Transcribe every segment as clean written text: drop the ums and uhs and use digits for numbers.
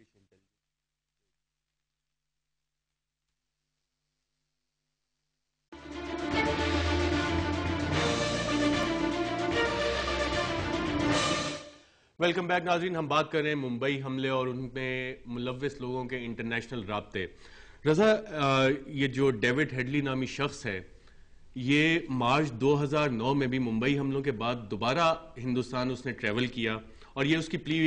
British intelligence. Welcome back नाज़रीन, हम बात कर रहे हैं मुंबई हमले और उनमें मुलव्विस लोगों के इंटरनेशनल राब्ते। रजा, ये जो डेविड हेडली नामी शख्स है, ये मार्च 2009 में भी मुंबई हमलों के बाद दोबारा हिंदुस्तान उसने ट्रैवल किया और ये उसकी प्ली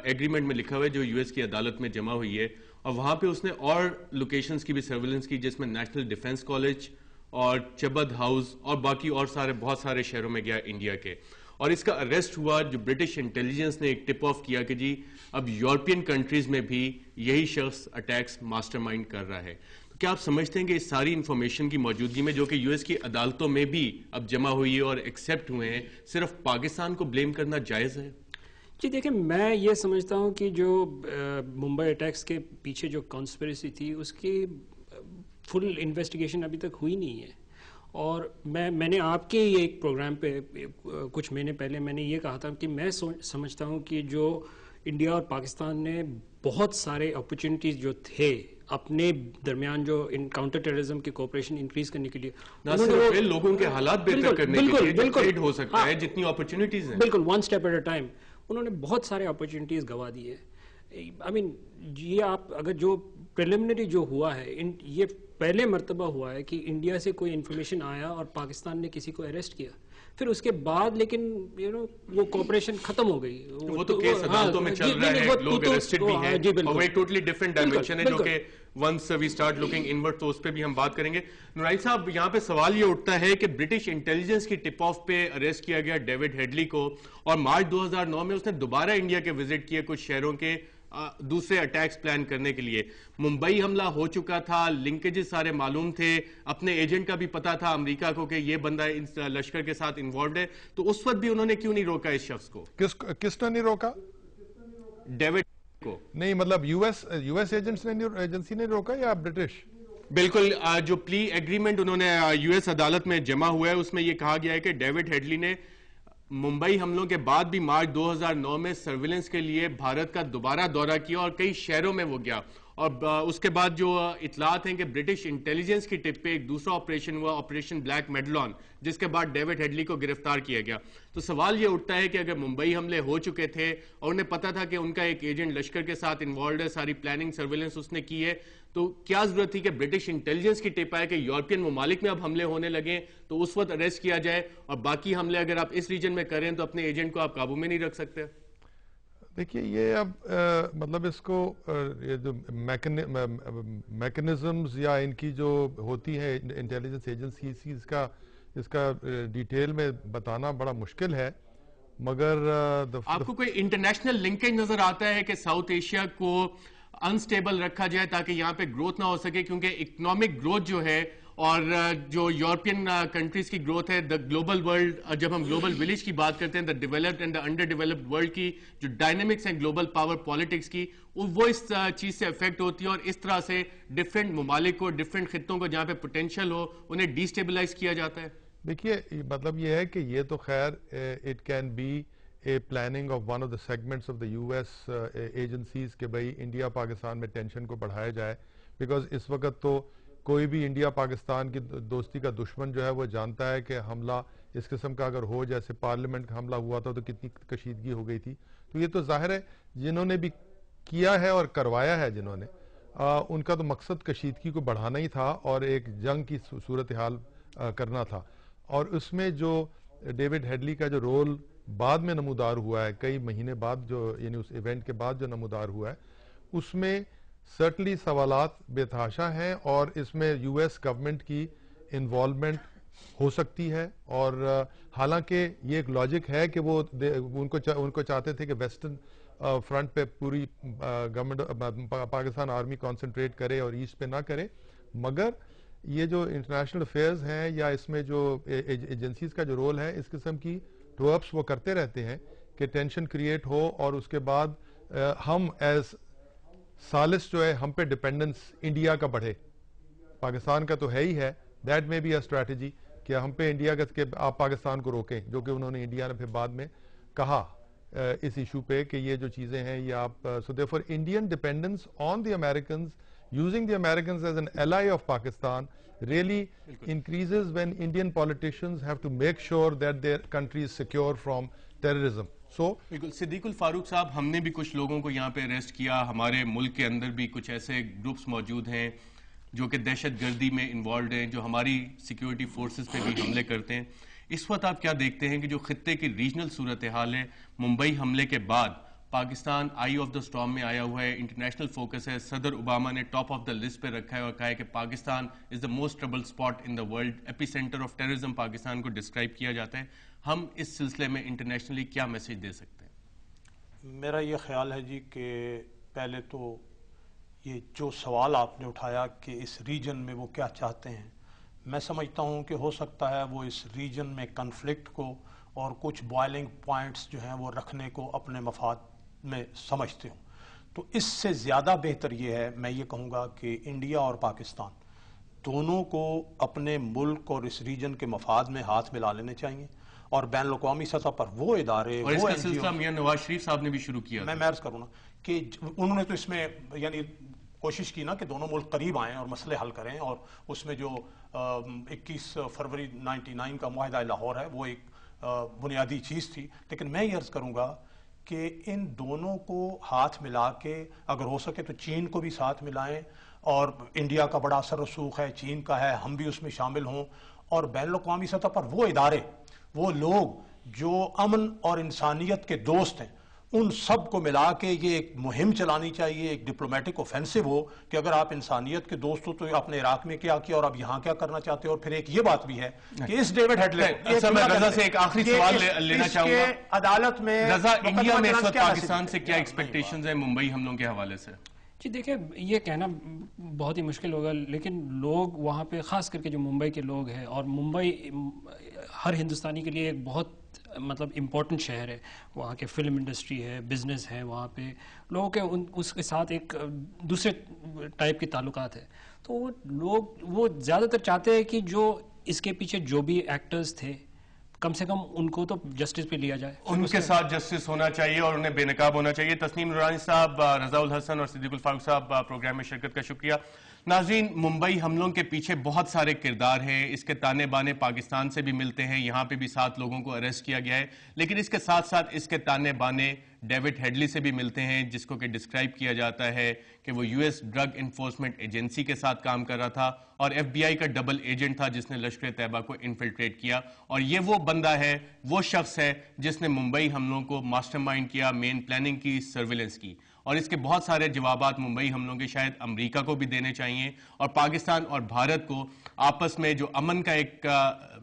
एग्रीमेंट में लिखा हुआ है जो यूएस की अदालत में जमा हुई है। और वहां पे उसने और लोकेशंस की भी सर्वेलेंस की, जिसमें नेशनल डिफेंस कॉलेज और चबद हाउस और बाकी और बहुत सारे शहरों में गया इंडिया के। और इसका अरेस्ट हुआ जो ब्रिटिश इंटेलिजेंस ने एक टिप ऑफ किया कि जी अब यूरोपियन कंट्रीज में भी यही शख्स अटैक्स मास्टरमाइंड कर रहा है। तो क्या आप समझते हैं कि इस सारी इंफॉर्मेशन की मौजूदगी में, जो कि यूएस की अदालतों में भी अब जमा हुई है और एक्सेप्ट हुए हैं, सिर्फ पाकिस्तान को ब्लेम करना जायज है? जी देखिए, मैं ये समझता हूँ कि जो मुंबई अटैक्स के पीछे जो कॉन्स्पिरेसी थी उसकी फुल इन्वेस्टिगेशन अभी तक हुई नहीं है। और मैंने आपके ही एक प्रोग्राम पे कुछ महीने पहले मैंने ये कहा था कि मैं समझता हूँ कि जो इंडिया और पाकिस्तान ने बहुत सारे अपॉर्चुनिटीज जो थे अपने दरमियान, जो इन काउंटर टेररिज्म की कोऑपरेशन इंक्रीज करने के लिए, ना सिर्फ लोगों के हालात बेहतर करने के लिए जो ट्रेड हो सकता है, जितनी अपॉर्चुनिटीज हैं, बिल्कुल one step at a time, उन्होंने बहुत सारे अपॉर्चुनिटीज गंवा दी है। आई मीन ये आप अगर जो प्रिलिमिनरी जो हुआ है, ये पहले मर्तबा हुआ है कि इंडिया से कोई इन्फॉर्मेशन आया और पाकिस्तान ने किसी को अरेस्ट किया, फिर उसके बाद लेकिन वो कोऑपरेशन खत्म हो गई। वो तो केस अदालतों में चल रहा है, लोग अरेस्टेड भी हैं और वो एक टोटली डिफरेंट डायमेंशन है जो कि once we start looking inward तो उस पे भी हम बात करेंगे। नुराइल साहब, यहाँ पे सवाल ये उठता है कि ब्रिटिश इंटेलिजेंस की टिप ऑफ पे अरेस्ट किया गया डेविड हेडली को और मार्च 2009 में उसने दोबारा इंडिया के विजिट किए कुछ शहरों के दूसरे अटैक्स प्लान करने के लिए। मुंबई हमला हो चुका था, लिंकेजेस सारे मालूम थे, अपने एजेंट का भी पता था अमेरिका को कि ये बंदा इस लश्कर के साथ इन्वॉल्व है, तो उस वक्त भी उन्होंने क्यों नहीं रोका इस शख्स को? किसने नहीं रोका? डेविड को नहीं, मतलब यूएस एजेंसी ने रोका या ब्रिटिश? बिल्कुल, जो प्ली एग्रीमेंट उन्होंने यूएस अदालत में जमा हुआ है उसमें यह कहा गया है कि डेविड हेडली ने मुंबई हमलों के बाद भी मार्च 2009 में सर्विलेंस के लिए भारत का दोबारा दौरा किया और कई शहरों में वो गया। और उसके बाद जो इतलात हैं कि ब्रिटिश इंटेलिजेंस की टिप पे एक दूसरा ऑपरेशन हुआ, ऑपरेशन ब्लैक मेडलॉन, जिसके बाद डेविड हेडली को गिरफ्तार किया गया। तो सवाल ये उठता है कि अगर मुंबई हमले हो चुके थे और उन्हें पता था कि उनका एक एजेंट लश्कर के साथ इन्वॉल्व है, सारी प्लानिंग सर्विलेंस उसने की है, तो क्या जरूरत थी कि ब्रिटिश इंटेलिजेंस की टिप आए कि यूरोपियन ममालिक में अब हमले होने लगे तो उस वक्त अरेस्ट किया जाए और बाकी हमले अगर आप इस रीजन में करें तो अपने एजेंट को आप काबू में नहीं रख सकते? देखिए, ये अब मतलब इसको ये जो मैकेनिज्म्स या इनकी जो होती है इंटेलिजेंस एजेंसी, इसका डिटेल में बताना बड़ा मुश्किल है। मगर आपको कोई इंटरनेशनल लिंकेज नजर आता है कि साउथ एशिया को अनस्टेबल रखा जाए ताकि यहां पे ग्रोथ ना हो सके? क्योंकि इकोनॉमिक ग्रोथ जो है और जो यूरोपियन कंट्रीज की ग्रोथ है, द ग्लोबल वर्ल्ड, जब हम ग्लोबल विलेज की बात करते हैं, the developed and the under developed world की जो डायनेमिक्स हैं ग्लोबल पावर पॉलिटिक्स की, वो इस चीज से अफेक्ट होती है और इस तरह से डिफरेंट ममालिक को, डिफरेंट खित्तों को जहां पे पोटेंशियल हो उन्हें डिस्टेबलाइज किया जाता है। देखिए, मतलब ये है कि ये तो खैर it can be a planning of one of the segments of the US agencies के भाई इंडिया पाकिस्तान में टेंशन को बढ़ाया जाए। बिकॉज इस वक्त तो कोई भी इंडिया पाकिस्तान की दोस्ती का दुश्मन जो है वो जानता है कि हमला इस किस्म का अगर हो, जैसे पार्लियामेंट का हमला हुआ था तो कितनी कशीदगी हो गई थी। तो ये तो जाहिर है जिन्होंने भी किया है और करवाया है जिन्होंने, उनका तो मकसद कशीदगी को बढ़ाना ही था और एक जंग की सूरत हाल करना था। और उसमें जो डेविड हेडली का जो रोल बाद में नमूदार हुआ है, कई महीने बाद, जो यानी उस इवेंट के बाद जो नमूदार हुआ है, उसमें सर्टनली सवालात बेतहाशा हैं और इसमें यूएस गवर्नमेंट की इन्वॉल्वमेंट हो सकती है। और हालांकि ये एक लॉजिक है कि वो उनको चाहते थे कि वेस्टर्न फ्रंट पे पूरी गवर्नमेंट पाकिस्तान आर्मी कंसंट्रेट करे और ईस्ट पे ना करे, मगर ये जो इंटरनेशनल अफेयर्स हैं या इसमें जो एजेंसीज का जो रोल है, इस किस्म की ट्रोअप्स वो करते रहते हैं कि टेंशन क्रिएट हो और उसके बाद हम एज सालिस जो है हम पे डिपेंडेंस इंडिया का बढ़े। पाकिस्तान का तो है ही है, दैट में बी अ स्ट्रैटेजी कि हम पे इंडिया का कि आप पाकिस्तान को रोकें, जो कि उन्होंने इंडिया ने फिर बाद में कहा इस इशू पे कि ये जो चीज़ें हैं ये आप so therefore Indian dependence on the American using the Americans as an ally of Pakistan really increases when Indian politicians have to make sure that their country is secure from terrorism. So बिल्कुल सिद्दीकुल फारूक साहब, हमने भी कुछ लोगों को यहाँ पे arrest किया, हमारे मुल्क के अंदर भी कुछ ऐसे ग्रुप्स मौजूद हैं जो कि दहशतगर्दी में इन्वॉल्व हैं, जो हमारी सिक्योरिटी फोर्सेस पे भी हमले करते हैं। इस वक्त आप क्या देखते हैं कि जो खित्ते की रीजनल सूरत हाल है, मुंबई हमले के बाद पाकिस्तान आई ऑफ द स्टॉर्म में आया हुआ है, इंटरनेशनल फोकस है, सदर ओबामा ने टॉप ऑफ द लिस्ट पे रखा है और कहा है कि Pakistan is the most trouble spot in the world, AP centre of terrorism Pakistan को डिस्क्राइब किया जाता है। हम इस सिलसिले में इंटरनेशनली क्या मैसेज दे सकते हैं? मेरा ये ख्याल है जी कि पहले तो ये जो सवाल आपने उठाया कि इस रीजन में वो क्या चाहते हैं, मैं समझता हूँ कि हो सकता है वो इस रीजन में कन्फ्लिक्ट को और कुछ बॉइलिंग पॉइंट्स जो हैं वो रखने को अपने मफाद में समझते हो। तो इससे ज़्यादा बेहतर ये है, मैं ये कहूँगा कि इंडिया और पाकिस्तान दोनों को अपने मुल्क और इस रीजन के मफाद में हाथ मिला लेने चाहिए और बैन अवी सतह पर वो इदारे, और इसका सिलसिला मियां नवाज शरीफ साहब ने भी शुरू किया। मैं अर्ज करूँ ना कि उन्होंने तो इसमें यानी कोशिश की ना कि दोनों मुल्क करीब आएँ और मसले हल करें, और उसमें जो 21 फरवरी 99 का मुआहदा लाहौर है वो एक बुनियादी चीज़ थी। लेकिन मैं ये अर्ज करूँगा कि इन दोनों को हाथ मिला के अगर हो सके तो चीन को भी साथ मिलाएं, और इंडिया का बड़ा असर रसूख है, चीन का है, हम भी उसमें शामिल हों, और बैन अवी सतह पर वो इदारे, वो लोग जो अमन और इंसानियत के दोस्त हैं, उन सब को मिला के ये एक मुहिम चलानी चाहिए, एक डिप्लोमेटिक ऑफेंसिव हो कि अगर आप इंसानियत के दोस्त हो तो आपने इराक में क्या किया और अब यहाँ क्या करना चाहते हो। और फिर एक ये बात भी है कि इस डेविड हेडली मैं रजा से एक आखिरी सवाल लेना चाहूंगा अदालत में, रजा, इंडिया में इस वक्त पाकिस्तान से क्या एक्सपेक्टेशंस है मुंबई हमलों के हवाले से? जी देखिए, ये कहना बहुत ही मुश्किल होगा, लेकिन लोग वहाँ पे ख़ास करके जो मुंबई के लोग हैं, और मुंबई हर हिंदुस्तानी के लिए एक बहुत मतलब इम्पोर्टेंट शहर है, वहाँ के फिल्म इंडस्ट्री है, बिजनेस है, वहाँ पे लोगों के उसके साथ एक दूसरे टाइप के ताल्लुकात है। तो लोग वो ज़्यादातर चाहते हैं कि जो इसके पीछे जो भी एक्टर्स थे, कम से कम उनको तो जस्टिस पे लिया जाए, उनके साथ जस्टिस होना चाहिए और उन्हें बेनकाब होना चाहिए। तस्नीम नूरानी साहब, रज़ाउल हसन और सिद्दीकुल फारूक साहब, प्रोग्राम में शिरकत का शुक्रिया। नाज़रीन, मुंबई हमलों के पीछे बहुत सारे किरदार हैं, इसके ताने बाने पाकिस्तान से भी मिलते हैं, यहाँ पे भी 7 लोगों को अरेस्ट किया गया है, लेकिन इसके साथ साथ इसके ताने बाने डेविड हेडली से भी मिलते हैं, जिसको कि डिस्क्राइब किया जाता है कि वो यूएस ड्रग इन्फोर्समेंट एजेंसी के साथ काम कर रहा था और एफबीआई का डबल एजेंट था जिसने लश्कर तैयबा को इन्फिल्ट्रेट किया। और ये वो बंदा है, वो शख्स है जिसने मुंबई हमलों को मास्टरमाइंड किया, मेन प्लानिंग की, सर्विलेंस की। और इसके बहुत सारे जवाबात मुंबई हमलों के शायद अमेरिका को भी देने चाहिए, और पाकिस्तान और भारत को आपस में जो अमन का एक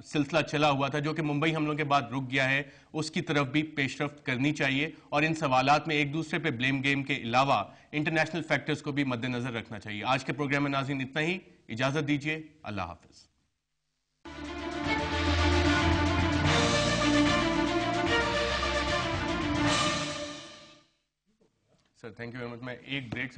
सिलसिला चला हुआ था जो कि मुंबई हमलों के बाद रुक गया है, उसकी तरफ भी पेशरफ्त करनी चाहिए। और इन सवालात में एक दूसरे पे ब्लेम गेम के अलावा इंटरनेशनल फैक्टर्स को भी मद्देनजर रखना चाहिए। आज के प्रोग्राम में नाज़रीन इतना ही, इजाजत दीजिए, अल्लाह हाफिज। Sir thank you very much. मैं एक ब्रेक